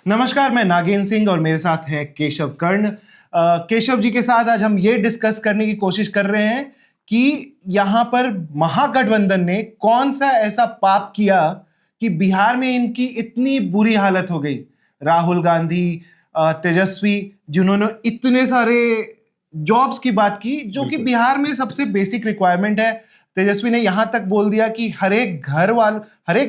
नमस्कार, मैं नागेंद्र सिंह और मेरे साथ हैं केशव कर्ण। केशव जी के साथ आज हम ये डिस्कस करने की कोशिश कर रहे हैं कि यहाँ पर महागठबंधन ने कौन सा ऐसा पाप किया कि बिहार में इनकी इतनी बुरी हालत हो गई। राहुल गांधी, तेजस्वी, जिन्होंने इतने सारे जॉब्स की बात की जो कि बिहार में सबसे बेसिक रिक्वायरमेंट है। तेजस्वी ने यहां तक बोल दिया कि हर एक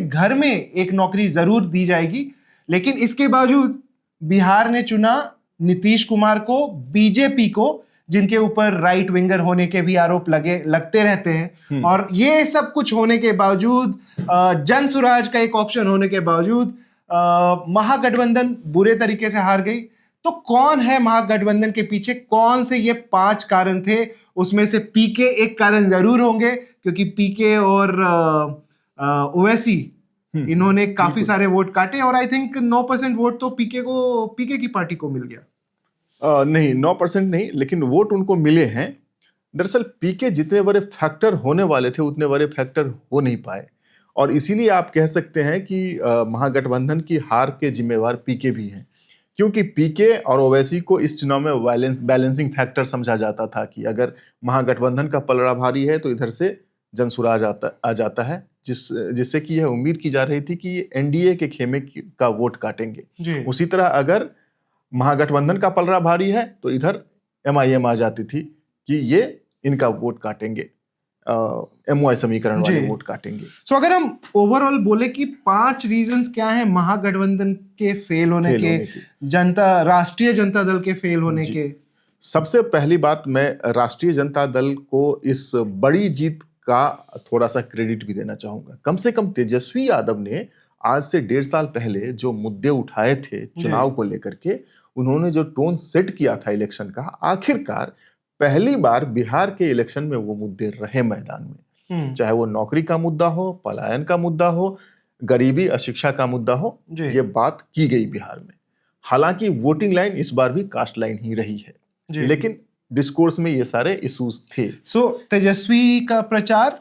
घर में एक नौकरी जरूर दी जाएगी। लेकिन इसके बावजूद बिहार ने चुना नीतीश कुमार को, बीजेपी को, जिनके ऊपर राइट विंगर होने के भी आरोप लगते रहते हैं। और ये सब कुछ होने के बावजूद, जन सुराज का एक ऑप्शन होने के बावजूद, महागठबंधन बुरे तरीके से हार गई। तो कौन है महागठबंधन के पीछे? कौन से ये 5 कारण थे? उसमें से पीके एक कारण जरूर होंगे, क्योंकि पीके और ओवैसी इन्होंने काफी सारे वोट काटे और आई थिंक 9% वोट तो पीके की पार्टी को मिल गया। नहीं, 9% नहीं, लेकिन वोट उनको मिले हैं। दरअसल पीके जितने बड़े फैक्टर होने वाले थे उतने बड़े फैक्टर हो नहीं पाए, और इसीलिए आप कह सकते हैं कि महागठबंधन की हार के जिम्मेवार पीके भी हैं। क्योंकि पीके और ओवैसी को इस चुनाव में बैलेंसिंग फैक्टर समझा जाता था कि अगर महागठबंधन का पलड़ा भारी है तो इधर से जनसुराज आ जाता है, जिससे कि यह उम्मीद की जा रही थी कि ये एनडीए के खेमे का वोट काटेंगे। उसी तरह अगर महागठबंधन का पलड़ा भारी है तो इधर एमआईएम आ जाती थी कि ये इनका वोट काटेंगे, एमवाई समीकरण वाले वोट काटेंगे। सो अगर हम ओवरऑल बोले कि 5 रीजंस क्या है महागठबंधन के फेल होने के, राष्ट्रीय जनता दल के फेल होने के? सबसे पहली बात, मैं राष्ट्रीय जनता दल को इस बड़ी जीत का थोड़ा सा क्रेडिट भी देना चाहूंगा। कम से कम तेजस्वी यादव ने आज से 1.5 साल पहले जो मुद्दे उठाए थे चुनाव को लेकर के, उन्होंने जो टोन सेट किया था इलेक्शन का, आखिरकार पहली बार बिहार के इलेक्शन में वो मुद्दे रहे मैदान में। चाहे वो नौकरी का मुद्दा हो, पलायन का मुद्दा हो, गरीबी अशिक्षा का मुद्दा हो, ये बात की गई बिहार में। हालांकि वोटिंग लाइन इस बार भी कास्ट लाइन ही रही है, लेकिन डिस्कोर्स में ये सारे इश्यूज थे। तेजस्वी का प्रचार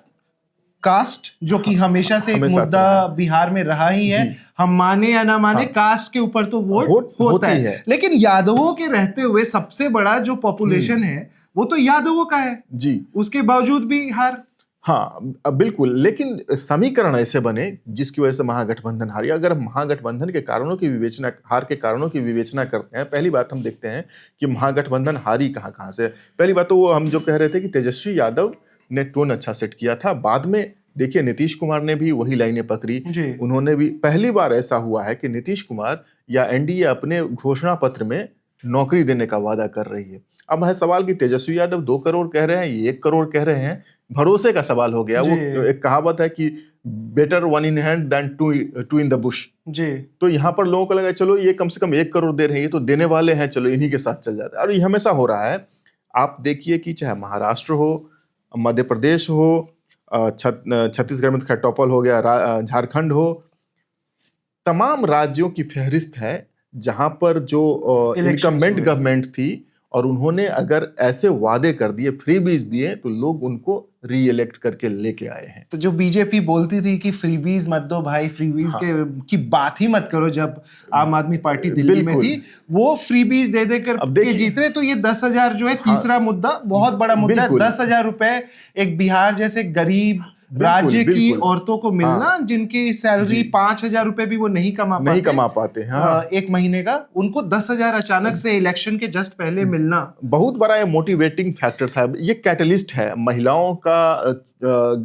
कास्ट, जो कि हमेशा से एक मुद्दा बिहार में रहा ही है, हम माने या ना माने, कास्ट के ऊपर तो वोट होता है। लेकिन यादवों के रहते हुए सबसे बड़ा जो पॉपुलेशन है वो तो यादवों का है जी, उसके बावजूद भी हार। हाँ बिल्कुल, लेकिन समीकरण ऐसे बने जिसकी वजह से महागठबंधन हारी। अगर महागठबंधन के कारणों की विवेचना, हार के कारणों की विवेचना करते हैं, पहली बात हम देखते हैं कि महागठबंधन हारी कहाँ से। पहली बात तो वो हम जो कह रहे थे कि तेजस्वी यादव ने टोन अच्छा सेट किया था। बाद में देखिए नीतीश कुमार ने भी वही लाइनें पकड़ी। उन्होंने भी, पहली बार ऐसा हुआ है कि नीतीश कुमार या एनडीए अपने घोषणा पत्र में नौकरी देने का वादा कर रही है। अब है सवाल कि तेजस्वी यादव 2 करोड़ कह रहे हैं, ये 1 करोड़ कह रहे हैं, भरोसे का सवाल हो गया। वो एक कहावत है कि better 1 in hand than two in the bush जी। तो यहाँ पर लोगों को लगा चलो ये कम से कम 1 करोड़ दे रहे हैं, ये तो देने वाले हैं, चलो इन्हीं के साथ चल जाता है। और ये हमेशा हो रहा है। आप देखिए कि चाहे महाराष्ट्र हो, मध्य प्रदेश हो, छत्तीसगढ़ में टॉपल हो गया, झारखंड हो, तमाम राज्यों की फहरिस्त है जहां पर जो इनकम्बेंट गवर्नमेंट थी और उन्होंने अगर ऐसे वादे कर दिए, फ्रीबीज दिए, तो लोग उनको री इलेक्ट करके लेके आए हैं। तो जो बीजेपी बोलती थी कि फ्रीबीज मत दो भाई, फ्रीबीज की बात ही मत करो, जब आम आदमी पार्टी दिल्ली में थी, वो फ्रीबीज दे देकर के जीत रहे। तो ये 10,000 जो है तीसरा मुद्दा, बहुत बड़ा मुद्दा है। 10,000 रुपए एक बिहार जैसे गरीब राज्य की औरतों को मिलना, जिनकी सैलरी 5,000 रुपए भी वो नहीं कमा पाते एक महीने का, उनको 10,000 अचानक से इलेक्शन के जस्ट पहले मिलना बहुत बड़ा ये मोटिवेटिंग फैक्टर था। ये कैटलिस्ट है महिलाओं का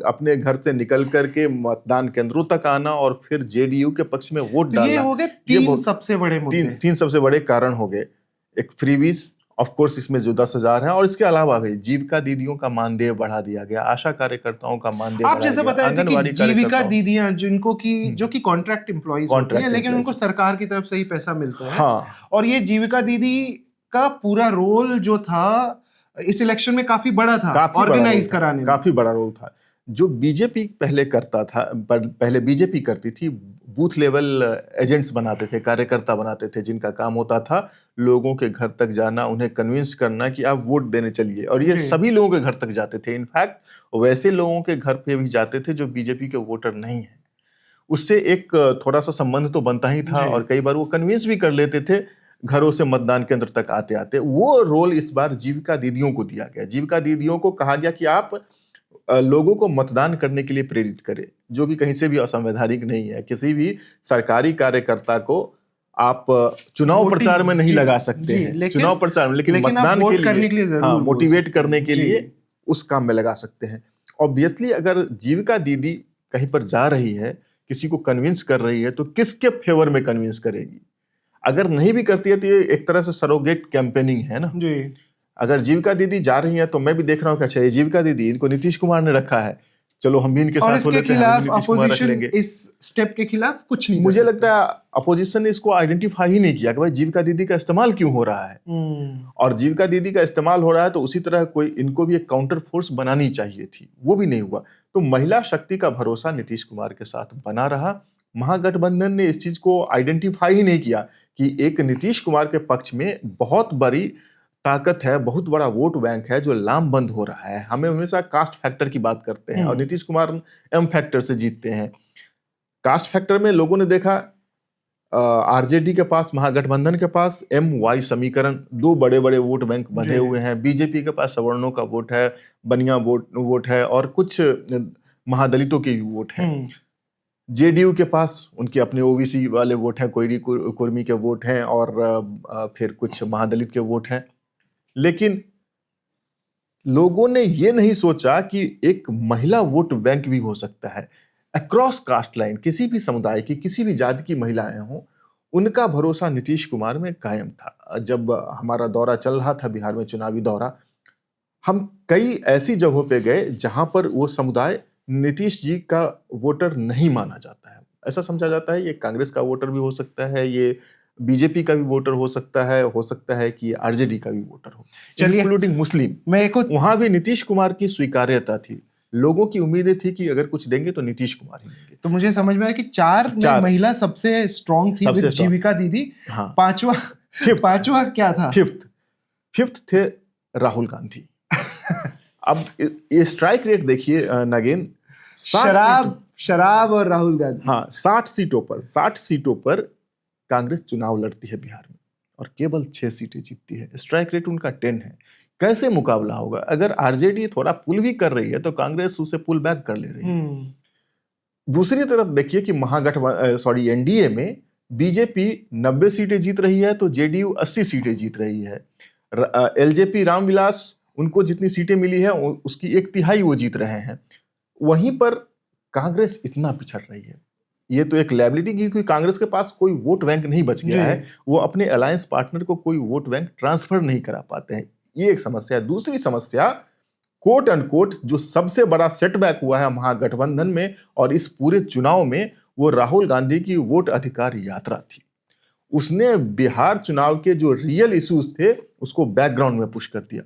अपने घर से निकल करके मतदान केंद्रों तक आना और फिर जेडीयू के पक्ष में वोट डालना। ये हो गए 3 सबसे बड़े मुद्दे, 3 सबसे बड़े कारण हो गए। एक फ्रीबीज, ऑफ कोर्स इसमें जो 10,000 है, और इसके अलावा भी जीविका दीदियों का मानदेय बढ़ा दिया गया, आशा कार्यकर्ताओं का मानदेय आप जैसे बताए थे कि जीविका दीदियां जिनको की जो कि कॉन्ट्रैक्ट एम्प्लॉइज होती हैं, लेकिन उनको सरकार की तरफ से ही पैसा मिलता है। और ये जीविका दीदी का पूरा रोल जो था इस इलेक्शन में काफी बड़ा था, ऑर्गेनाइज कराने में काफी बड़ा रोल था। जो बीजेपी पहले करता था, पहले बीजेपी करती थी, बूथ लेवल एजेंट्स बनाते थे, कार्यकर्ता बनाते थे, जिनका काम होता था लोगों के घर तक जाना, उन्हें कन्विंस करना कि आप वोट देने चलिए, और ये सभी लोगों के घर तक जाते थे। इनफैक्ट वैसे लोगों के घर पे भी जाते थे जो बीजेपी के वोटर नहीं है, उससे एक थोड़ा सा संबंध तो बनता ही था जी। और कई बार वो कन्विंस भी कर लेते थे घरों से मतदान केंद्र तक आते आते। वो रोल इस बार जीविका दीदियों को दिया गया। जीविका दीदियों को कहा गया कि आप लोगों को मतदान करने के लिए प्रेरित करें, जो कि कहीं से भी असंवैधानिक नहीं है। किसी भी सरकारी कार्यकर्ता को आप चुनाव वोटिंग, प्रचार में नहीं जी, लगा सकते जी, हैं, लेकिन चुनाव प्रचार में, लेकिन आप मतदान वोट के करने के लिए लिए, जरूर हाँ, बोल मोटिवेट सकते हैं। करने के जी। लिए उस काम में लगा सकते हैं। ऑब्वियसली अगर जीविका दीदी कहीं पर जा रही है, किसी को कन्विंस कर रही है, तो किसके फेवर में कन्विंस करेगी? अगर नहीं भी करती है तो ये एक तरह से सरोगेट कैंपेनिंग है ना। जी। अगर जीविका दीदी जा रही है तो मैं भी देख रहा हूँ कि अच्छा ये जीविका दीदी, इनको नीतीश कुमार ने रखा है, चलो हम भी इनके और साथ हो इसके लेते हैं, हमें भी खिलाफ नीतीश कुमार रख अपोजिशन लेंगे। इस स्टेप के खिलाफ कुछ नहीं कर मुझे सकती। लगता है अपोजिशन ने इसको आइडेंटिफाई ही नहीं किया कि भाई जीविका दीदी का इस्तेमाल क्यों हो रहा है। और जीविका दीदी का इस्तेमाल हो रहा है तो उसी तरह कोई इनको भी एक काउंटर फोर्स बनानी चाहिए थी, वो भी नहीं हुआ। तो महिला शक्ति का भरोसा नीतीश कुमार के साथ बना रहा। महागठबंधन ने इस चीज को आइडेंटिफाई ही नहीं किया कि एक नीतीश कुमार के पक्ष में बहुत बड़ी ताकत है, बहुत बड़ा वोट बैंक है जो लामबंद हो रहा है। हमें हमेशा कास्ट फैक्टर की बात करते हैं और नीतीश कुमार एम फैक्टर से जीतते हैं। कास्ट फैक्टर में लोगों ने देखा आरजेडी के पास, महागठबंधन के पास एम वाई समीकरण, दो बड़े बड़े वोट बैंक बंधे हुए हैं। बीजेपी के पास सवर्णों का वोट है, बनिया वोट है और कुछ महादलितों के भी वोट हैं। जेडीयू के पास उनके अपने ओबीसी वाले वोट हैं, कोयरी कुर्मी के वोट हैं और फिर कुछ महादलित के वोट हैं। लेकिन लोगों ने ये नहीं सोचा कि एक महिला वोट बैंक भी हो सकता है। अक्रॉस कास्ट लाइन किसी भी समुदाय की, किसी भी जाति की महिलाएं हों, उनका भरोसा नीतीश कुमार में कायम था। जब हमारा दौरा चल रहा था बिहार में, चुनावी दौरा, हम कई ऐसी जगहों पे गए जहां पर वो समुदाय नीतीश जी का वोटर नहीं माना जाता है। ऐसा समझा जाता है ये कांग्रेस का वोटर भी हो सकता है, ये बीजेपी का भी वोटर हो सकता है कि आरजेडी का भी वोटर हो, इंक्लूडिंग मुस्लिम। वहां भी नीतीश कुमार की स्वीकार्यता थी। लोगों की उम्मीदें थी कि अगर कुछ देंगे तो नीतीश कुमार ही देंगे। तो मुझे समझ में आया कि चार में महिला सबसे स्ट्रॉन्ग थी, विद जीविका दीदी। हाँ। पांचवा क्या था? फिफ्थ थे राहुल गांधी। अब ये स्ट्राइक रेट देखिए नागेन, शराब और राहुल गांधी। हाँ, 60 सीटों पर कांग्रेस चुनाव लड़ती है बिहार में और केवल 6 सीटें जीतती है। स्ट्राइक रेट उनका 10 है। कैसे मुकाबला होगा? अगर आरजेडी थोड़ा पुल भी कर रही है तो कांग्रेस उसे पुल बैक कर ले रही है। दूसरी तरफ देखिए कि एनडीए में बीजेपी 90 सीटें जीत रही है तो जेडीयू 80 सीटें जीत रही है। एलजेपी रामविलास, उनको जितनी सीटें मिली है उसकी 1/3 वो जीत रहे हैं। वहीं पर कांग्रेस इतना पिछड़ रही है। ये तो एक लायबिलिटी की, क्योंकि कांग्रेस के पास कोई वोट बैंक नहीं बच गया है। वो अपने अलायंस पार्टनर को कोई वोट बैंक ट्रांसफर नहीं करा पाते हैं। ये एक समस्या है। दूसरी समस्या, कोट अनकोट, जो सबसे बड़ा सेटबैक हुआ है महागठबंधन में और इस पूरे चुनाव में, वो राहुल गांधी की वोट अधिकार यात्रा थी। उसने बिहार चुनाव के जो रियल इश्यूज थे उसको बैकग्राउंड में पुश कर दिया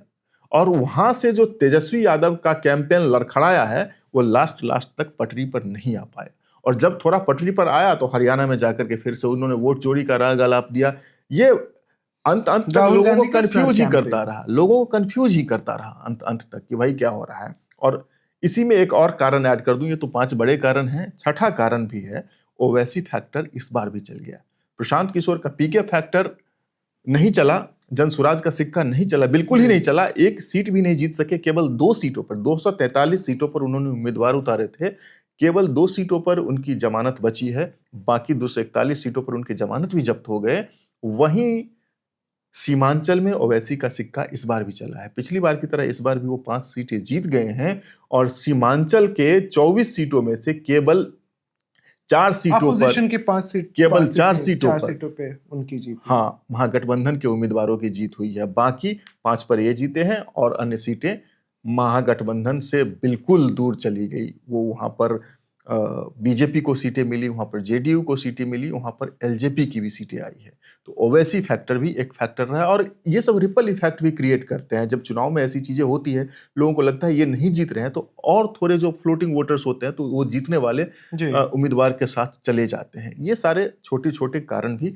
और वहां से जो तेजस्वी यादव का कैंपेन लड़खड़ाया है वो लास्ट तक पटरी पर नहीं आ पाया। और जब थोड़ा पटरी पर आया तो हरियाणा में जाकर के फिर से उन्होंने वोट चोरी का राग आलाप दिया। ये अंत तक लोगों को कंफ्यूज ही करता रहा, अंत तक कि भाई क्या हो रहा है। और इसी में एक और कारण ऐड कर दूं, ये तो 5 बड़े कारण हैं, छठा कारण भी है, ओवैसी फैक्टर इस बार भी चल गया। प्रशांत किशोर का पीके फैक्टर नहीं चला, जनसुराज का सिक्का नहीं चला, बिल्कुल ही नहीं चला। एक सीट भी नहीं जीत सके। केवल 2 सीटों पर, 243 सीटों पर उन्होंने उम्मीदवार उतारे थे, केवल 2 सीटों पर उनकी जमानत बची है, बाकी 241 सीटों पर उनकी जमानत भी जब्त हो गए। वहीं सीमांचल में ओवैसी का सिक्का इस बार भी चला है। पिछली बार की तरह इस बार भी वो 5 सीटें जीत गए हैं और सीमांचल के 24 सीटों में से केवल 4 सीटों पर, केवल 4 सीटों पे उनकी जीत। हाँ, महागठबंधन के उम्मीदवारों की जीत हुई है। बाकी 5 पर ये जीते हैं और अन्य सीटें महागठबंधन से बिल्कुल दूर चली गई। वो वहां पर बीजेपी को सीटें मिली, वहां पर जेडीयू को सीटें मिली, वहां पर एलजेपी की भी सीटें आई है। तो ओवैसी फैक्टर भी एक फैक्टर रहा और ये सब रिपल इफेक्ट भी क्रिएट करते हैं। जब चुनाव में ऐसी चीजें होती है, लोगों को लगता है ये नहीं जीत रहे हैं, तो और थोड़े जो फ्लोटिंग वोटर्स होते हैं तो वो जीतने वाले उम्मीदवार के साथ चले जाते हैं। ये सारे छोटे छोटे कारण भी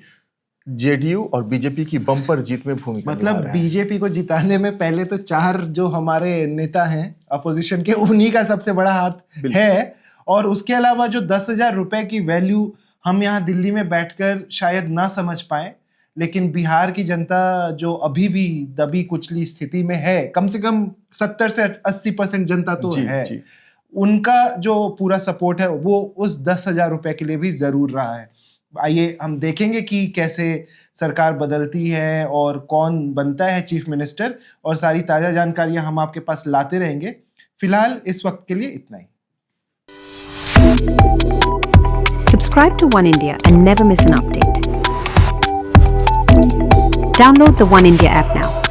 जेडीयू और बीजेपी की बम्पर जीत में भूमिका मतलब बीजेपी को जिताने में पहले तो 4 जो हमारे नेता हैं अपोजिशन के, उन्हीं का सबसे बड़ा हाथ है। और उसके अलावा जो 10,000 रुपए की वैल्यू हम यहाँ दिल्ली में बैठकर शायद ना समझ पाए, लेकिन बिहार की जनता जो अभी भी दबी कुचली स्थिति में है, कम से कम 70 से 80% जनता तो जी, है, जी। उनका जो पूरा सपोर्ट है वो उस 10,000 रुपए के लिए भी जरूर रहा है। आइए हम देखेंगे कि कैसे सरकार बदलती है और कौन बनता है चीफ मिनिस्टर, और सारी ताजा जानकारियां हम आपके पास लाते रहेंगे। फिलहाल इस वक्त के लिए इतना ही। Subscribe to One India and never miss an update. Download the One India app now.